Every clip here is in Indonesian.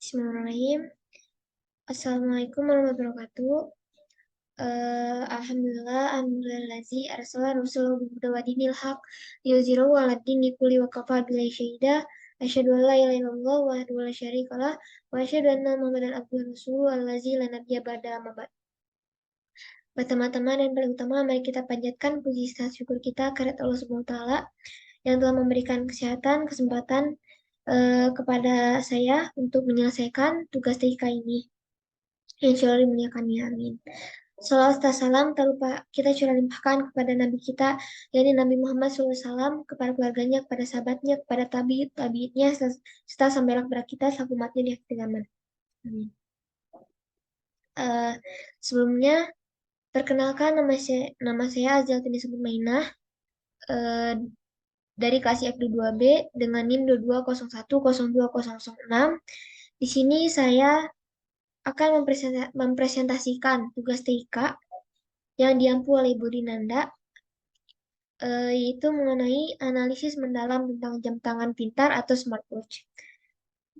Bismillahirrahmanirrahim. Assalamualaikum warahmatullahi wabarakatuh. Alhamdulillahi arsala rasulahu bil huda wa dinil haq liyuzhirahu 'ala dini kulli wa kafa billahi syahida. Asyhadu an la ilaha illallah wahdahu la syarikalah wa asyhadu anna Muhammadan abduhu wa rasuluhu allazi la nabiyya ba'da amma ba'd. Pertama-tama dan paling utama, mari kita panjatkan puji syukur kita kepada Allah Subhanahu wa taala yang telah memberikan kesehatan, kesempatan kepada saya untuk menyelesaikan tugas TK ini. Insya Allah dimuliakannya, amin. Salawat serta salam tak lupa kita curah limpahkan kepada Nabi kita, yakni Nabi Muhammad SAW, kepada keluarganya, kepada sahabatnya, kepada tabi'itnya, serta sampai kepada kita selaku umatnya di akhir zaman. Amin. Sebelumnya, perkenalkan nama saya Azal Tini Sebut Mainah, dari kelas IFD2B dengan NIM 22010206. Di sini saya akan mempresentasikan tugas TIK yang diampu oleh Ibu Dinanda, yaitu mengenai analisis mendalam tentang jam tangan pintar atau smartwatch,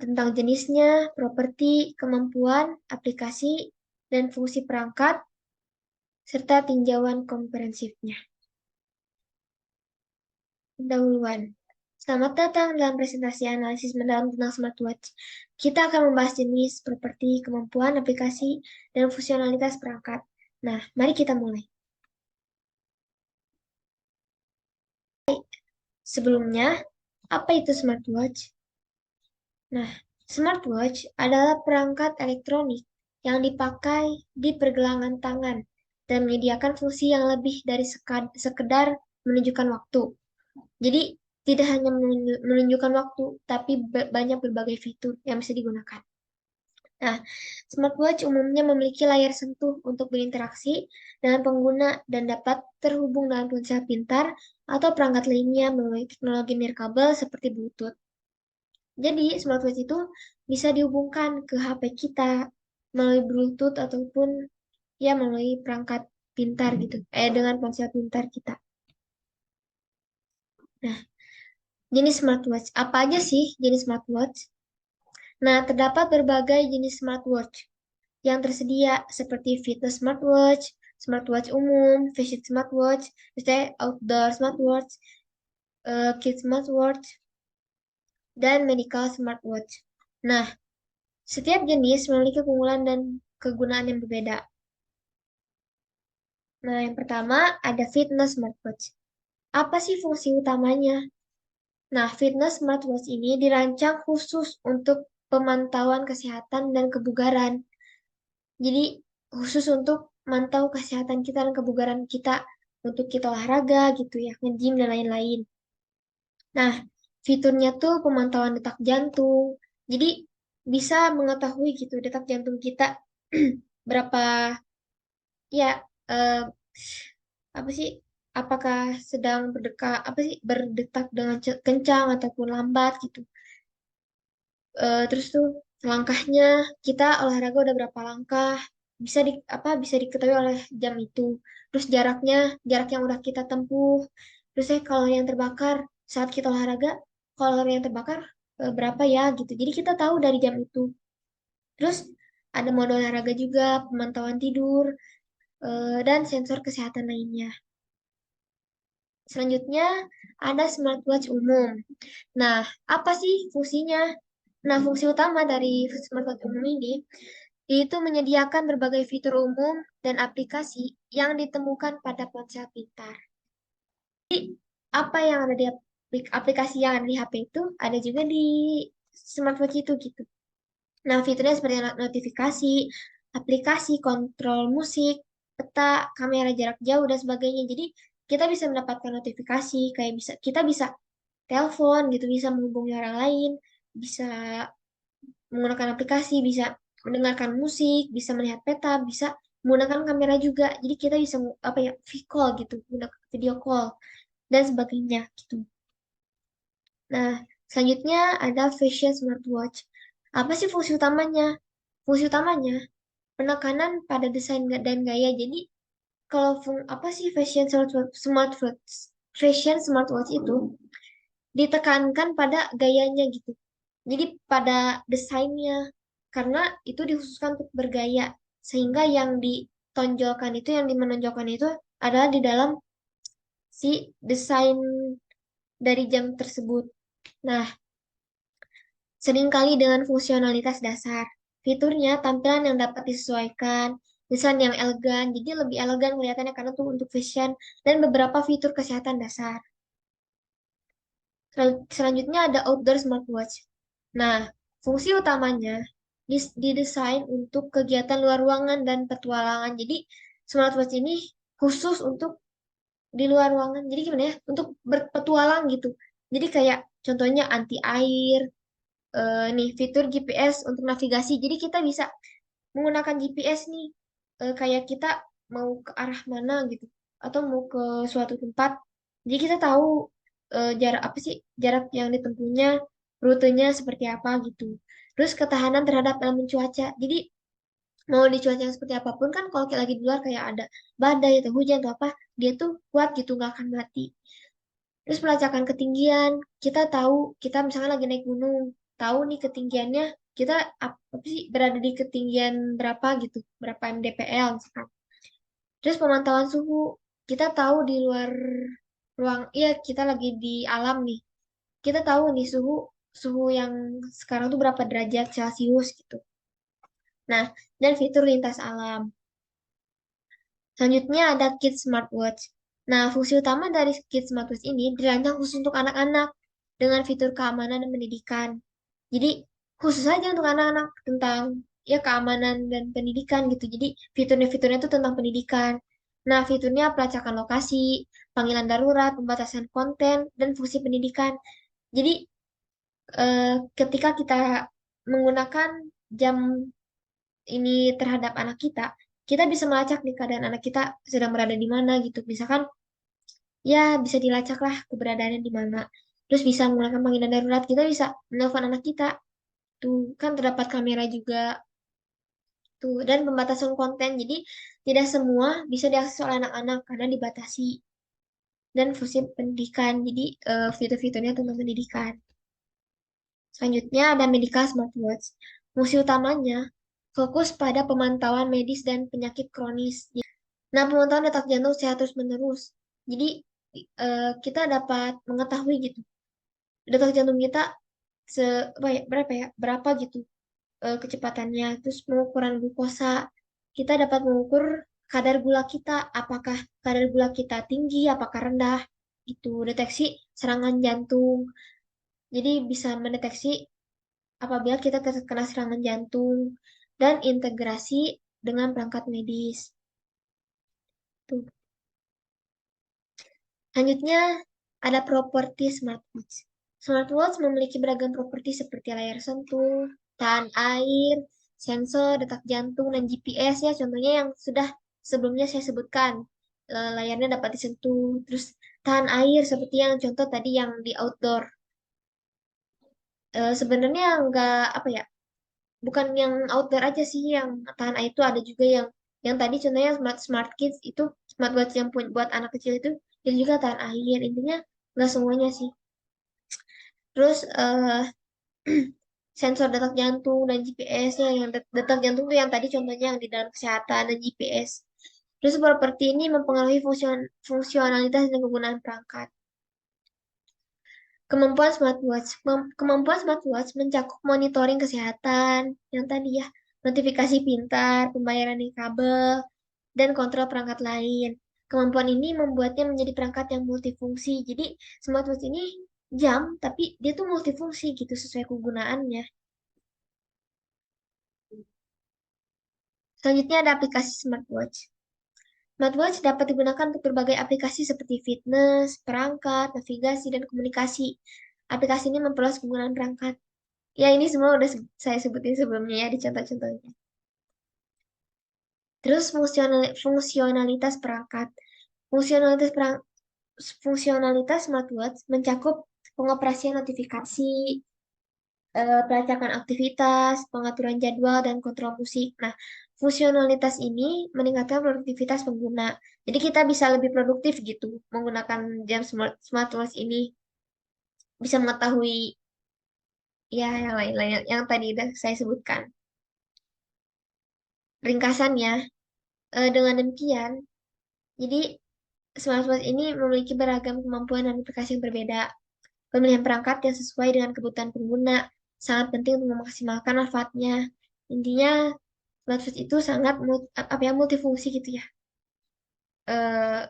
tentang jenisnya, properti, kemampuan, aplikasi, dan fungsi perangkat, serta tinjauan komprehensifnya. Pendahuluan. Selamat datang dalam presentasi analisis mendalam tentang smartwatch. Kita akan membahas jenis, properti, kemampuan, aplikasi, dan fungsionalitas perangkat. Nah, mari kita mulai. Sebelumnya, apa itu smartwatch? Nah, smartwatch adalah perangkat elektronik yang dipakai di pergelangan tangan dan menyediakan fungsi yang lebih dari sekedar menunjukkan waktu. Jadi, tidak hanya menunjukkan waktu, tapi banyak berbagai fitur yang bisa digunakan. Nah, smartwatch umumnya memiliki layar sentuh untuk berinteraksi dengan pengguna dan dapat terhubung dengan ponsel pintar atau perangkat lainnya melalui teknologi nirkabel seperti Bluetooth. Jadi, smartwatch itu bisa dihubungkan ke HP kita melalui Bluetooth ataupun ya melalui perangkat pintar gitu, dengan ponsel pintar kita. Nah, jenis smartwatch. Apa aja sih jenis smartwatch? Nah, terdapat berbagai jenis smartwatch yang tersedia seperti fitness smartwatch, smartwatch umum, fashion smartwatch, misalnya outdoor smartwatch, kids smartwatch, dan medical smartwatch. Nah, setiap jenis memiliki keunggulan dan kegunaan yang berbeda. Nah, yang pertama ada fitness smartwatch. Apa sih fungsi utamanya? Nah, fitness smartwatch ini dirancang khusus untuk pemantauan kesehatan dan kebugaran. Jadi, khusus untuk mantau kesehatan kita dan kebugaran kita untuk kita olahraga gitu ya, nge-gym dan lain-lain. Nah, fiturnya tuh pemantauan detak jantung. Jadi, bisa mengetahui gitu detak jantung kita berapa ya eh, apa sih apakah sedang berdetak dengan kencang ataupun lambat gitu. Terus tuh langkahnya kita olahraga udah berapa langkah bisa diketahui oleh jam itu. Terus jarak yang udah kita tempuh. Terus kalori yang terbakar saat kita olahraga, kalori yang terbakar berapa ya gitu. Jadi kita tahu dari jam itu. Terus ada mode olahraga juga, pemantauan tidur, dan sensor kesehatan lainnya. Selanjutnya ada smartwatch umum. Nah, apa sih fungsinya? Nah, fungsi utama dari smartwatch umum ini itu menyediakan berbagai fitur umum dan aplikasi yang ditemukan pada ponsel pintar. Apa yang ada di aplikasi yang ada di HP itu ada juga di smartwatch itu gitu. Nah, fiturnya seperti notifikasi, aplikasi kontrol musik, peta, kamera jarak jauh dan sebagainya. Jadi, kita bisa mendapatkan notifikasi kayak kita bisa telepon gitu, bisa menghubungi orang lain, bisa menggunakan aplikasi, bisa mendengarkan musik, bisa melihat peta, bisa menggunakan kamera juga. Jadi kita bisa call gitu, video call dan sebagainya gitu. Nah, selanjutnya ada fashion smartwatch. Apa sih fungsi utamanya? Fungsi utamanya penekanan pada desain dan gaya. Jadi kalau apa sih fashion smartwatch itu ditekankan pada gayanya gitu. Jadi pada desainnya. karena itu dikhususkan untuk bergaya, sehingga yang ditonjolkan itu, yang dimenonjolkan itu adalah di dalam si desain dari jam tersebut. Nah, seringkali dengan fungsionalitas dasar. Fiturnya tampilan yang dapat disesuaikan, desain yang elegan, jadi lebih elegan kelihatannya karena tuh untuk fashion, dan beberapa fitur kesehatan dasar. Selanjutnya ada outdoor smartwatch. Nah, fungsi utamanya didesain untuk kegiatan luar ruangan dan petualangan. Jadi, smartwatch ini khusus untuk di luar ruangan. Jadi gimana ya? Untuk berpetualang gitu. Jadi kayak contohnya anti air, nih fitur GPS untuk navigasi. Jadi kita bisa menggunakan GPS nih, kayak kita mau ke arah mana gitu, atau mau ke suatu tempat. Jadi kita tahu jarak apa sih, jarak yang ditempuhnya, rutenya seperti apa gitu. Terus ketahanan terhadap elemen cuaca. Jadi mau di cuaca yang seperti apapun kan, kalau kita lagi di luar kayak ada badai atau hujan atau apa, dia tuh kuat gitu, nggak akan mati. Terus pelacakan ketinggian, kita tahu kita misalnya lagi naik gunung, tahu nih ketinggiannya, kita apa sih berada di ketinggian berapa gitu, berapa mdpl misalkan. Terus pemantauan suhu, kita tahu di luar ruang, iya kita lagi di alam nih, kita tahu nih suhu suhu yang sekarang tuh berapa derajat Celcius gitu. Nah, dan fitur lintas alam. Selanjutnya ada Kids Smartwatch. Nah, fungsi utama dari Kids Smartwatch ini dirancang khusus untuk anak-anak dengan fitur keamanan dan pendidikan. Jadi, khusus aja untuk anak-anak tentang ya keamanan dan pendidikan gitu. Jadi, fiturnya itu tentang pendidikan. Nah, fiturnya pelacakan lokasi, panggilan darurat, pembatasan konten, dan fungsi pendidikan. Jadi, ketika kita menggunakan jam ini terhadap anak kita bisa melacak nih keadaan anak kita sedang berada di mana gitu. Misalkan ya bisa dilacak lah keberadaannya di mana. Terus bisa menggunakan panggilan darurat, kita bisa menelpon anak kita. Tuh kan terdapat kamera juga tuh, dan pembatasan konten. Jadi tidak semua bisa diakses oleh anak-anak karena dibatasi, dan fungsi pendidikan. Jadi fitur-fiturnya tentang pendidikan. Selanjutnya ada medical smartwatch. Fungsi utamanya fokus pada pemantauan medis dan penyakit kronis. Nah, pemantauan detak jantung sehat terus-menerus. Jadi, kita dapat mengetahui gitu, detak jantung kita berapa ya, berapa gitu kecepatannya. Terus pengukuran glukosa, kita dapat mengukur kadar gula kita, apakah kadar gula kita tinggi, apakah rendah, itu deteksi serangan jantung. Jadi bisa mendeteksi apabila kita terkena serangan jantung, dan integrasi dengan perangkat medis. Tuh. Selanjutnya ada properti smartwatch. Smartwatch memiliki beragam properti seperti layar sentuh, tahan air, sensor, detak jantung, dan GPS ya. Contohnya yang sudah sebelumnya saya sebutkan. Layarnya dapat disentuh. Terus tahan air seperti yang contoh tadi yang di outdoor. Sebenarnya nggak apa ya, bukan yang outdoor aja sih yang tahan air, itu ada juga yang tadi contohnya smart kids itu, smartwatch yang buat anak kecil itu juga tahan air. Intinya nggak semuanya sih. Terus sensor detak jantung dan GPS-nya, yang detak jantung tuh yang tadi contohnya yang di dalam kesehatan, dan GPS. Terus properti ini mempengaruhi fungsionalitas dan kegunaan perangkat. Kemampuan smartwatch mencakup monitoring kesehatan, yang tadi ya, notifikasi pintar, pembayaran di kabel, dan kontrol perangkat lain. Kemampuan ini membuatnya menjadi perangkat yang multifungsi. Jadi, smartwatch ini jam, tapi dia tuh multifungsi gitu sesuai kegunaannya. Selanjutnya ada aplikasi smartwatch. Smartwatch dapat digunakan untuk berbagai aplikasi seperti fitness, perangkat, navigasi, dan komunikasi. Aplikasi ini memperluas penggunaan perangkat. Ya, ini semua udah saya sebutin sebelumnya ya di contoh-contohnya. Terus fungsionalitas perangkat. Fungsionalitas perang, fungsionalitas smartwatch mencakup pengoperasian notifikasi, pelacakan aktivitas, pengaturan jadwal, dan kontrol musik. Nah, fungsionalitas ini meningkatkan produktivitas pengguna. Jadi kita bisa lebih produktif gitu menggunakan jam smartwatch ini. Bisa mengetahui ya yang lain-lain yang tadi udah saya sebutkan. ringkasannya, dengan demikian, jadi smartwatch ini memiliki beragam kemampuan dan aplikasi yang berbeda. Pemilihan perangkat yang sesuai dengan kebutuhan pengguna sangat penting untuk memaksimalkan manfaatnya. Intinya, smartwatch itu sangat apa ya, multifungsi gitu ya. Eh,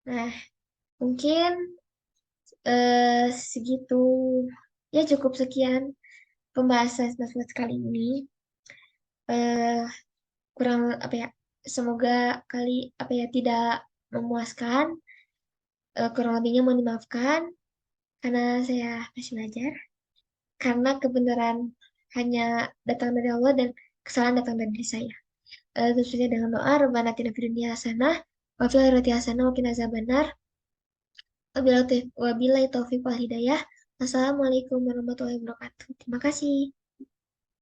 nah, mungkin segitu. Ya cukup sekian pembahasan smartwatch kali ini. Eh, kurang apa ya? Semoga kali apa ya tidak memuaskan. Kurang lebihnya mohon dimaafkan karena saya masih belajar. Karena kebenaran hanya datang dari Allah dan kesalahan datang dari diri saya. Terus saja dengan doa, Rabbana atina fid dunya hasanah, wa fil akhirati hasanah, wa qina azabannar. Wabillahi taufiq wal hidayah. Wassalamualaikum warahmatullahi wabarakatuh. Terima kasih.